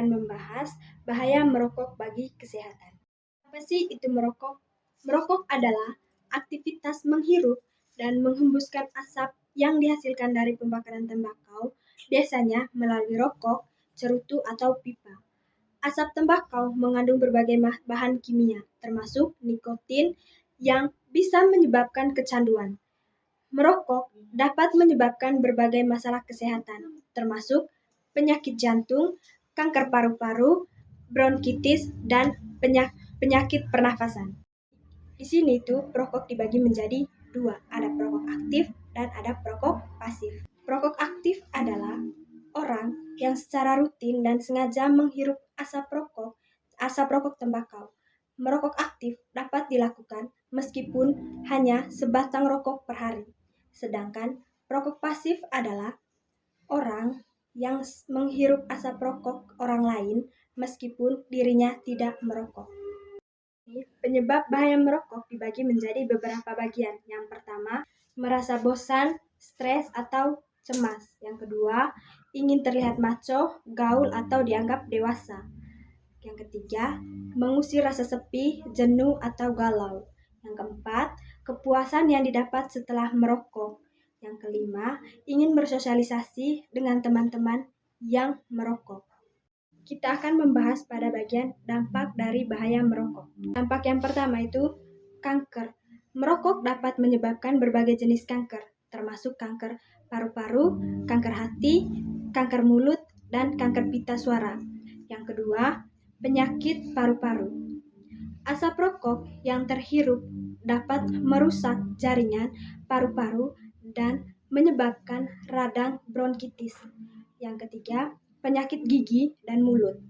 akan membahas bahaya merokok bagi kesehatan. Apa sih itu merokok? Merokok adalah aktivitas menghirup dan menghembuskan asap yang dihasilkan dari pembakaran tembakau, biasanya melalui rokok, cerutu, atau pipa. Asap tembakau mengandung berbagai bahan kimia, termasuk nikotin, yang bisa menyebabkan kecanduan. Merokok dapat menyebabkan berbagai masalah kesehatan, termasuk penyakit jantung, kanker paru-paru, bronkitis, dan penyakit pernafasan. Di sini tuh perokok dibagi menjadi dua, ada perokok aktif dan ada perokok pasif. Perokok aktif adalah orang yang secara rutin dan sengaja menghirup asap rokok tembakau. Merokok aktif dapat dilakukan meskipun hanya sebatang rokok per hari. Sedangkan perokok pasif adalah orang yang menghirup asap rokok orang lain meskipun dirinya tidak merokok. Penyebab bahaya merokok dibagi menjadi beberapa bagian. Yang pertama, merasa bosan, stres, atau cemas. Yang kedua, ingin terlihat maco, gaul, atau dianggap dewasa. Yang ketiga, mengusir rasa sepi, jenuh, atau galau. Yang keempat, kepuasan yang didapat setelah merokok. Yang kelima, ingin bersosialisasi dengan teman-teman yang merokok. Kita akan membahas pada bagian dampak dari bahaya merokok. Dampak yang pertama itu kanker. Merokok dapat menyebabkan berbagai jenis kanker, termasuk kanker paru-paru, kanker hati, kanker mulut, dan kanker pita suara. Yang kedua, penyakit paru-paru. Asap rokok yang terhirup dapat merusak jaringan paru-paru dan menyebabkan radang bronkitis. Yang ketiga, penyakit gigi dan mulut.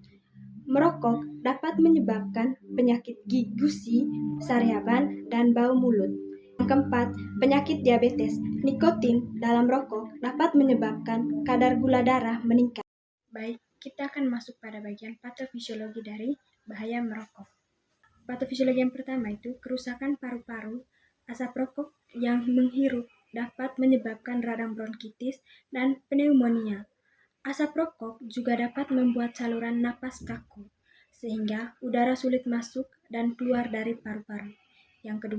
Merokok dapat menyebabkan penyakit gusi, sariaban, dan bau mulut. Yang keempat, penyakit diabetes. Nikotin dalam rokok dapat menyebabkan kadar gula darah meningkat. Baik, kita akan masuk pada bagian patofisiologi dari bahaya merokok. Patofisiologi yang pertama itu kerusakan paru-paru. Asap rokok yang menghirup dapat menyebabkan radang bronkitis dan pneumonia. Asap rokok juga dapat membuat saluran napas kaku, sehingga udara sulit masuk dan keluar dari paru-paru. Yang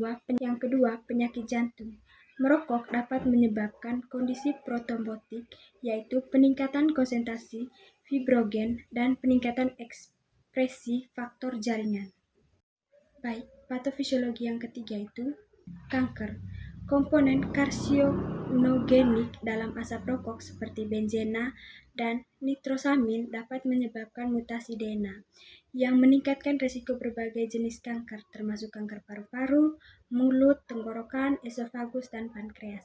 kedua, penyakit jantung. Merokok dapat menyebabkan kondisi protrombotik, yaitu peningkatan konsentrasi fibrogen dan peningkatan ekspresi faktor jaringan. Baik, patofisiologi yang ketiga itu kanker. Komponen karsinogenik dalam asap rokok seperti benzena dan nitrosamin dapat menyebabkan mutasi DNA yang meningkatkan risiko berbagai jenis kanker, termasuk kanker paru-paru, mulut, tenggorokan, esofagus, dan pankreas.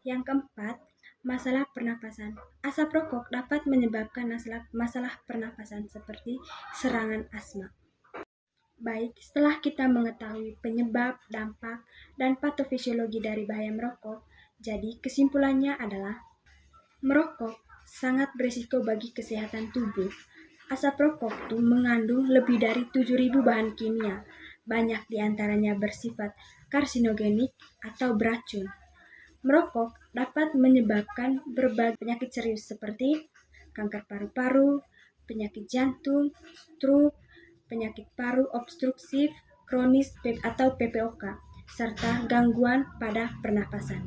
Yang keempat, masalah pernapasan. Asap rokok dapat menyebabkan masalah pernapasan seperti serangan asma. Baik, setelah kita mengetahui penyebab, dampak, dan patofisiologi dari bahaya merokok, jadi kesimpulannya adalah merokok sangat berisiko bagi kesehatan tubuh. Asap rokok itu mengandung lebih dari 7.000 bahan kimia, banyak diantaranya bersifat karsinogenik atau beracun. Merokok dapat menyebabkan berbagai penyakit serius seperti kanker paru-paru, penyakit jantung, stroke, penyakit paru obstruktif kronis atau PPOK, serta gangguan pada pernapasan.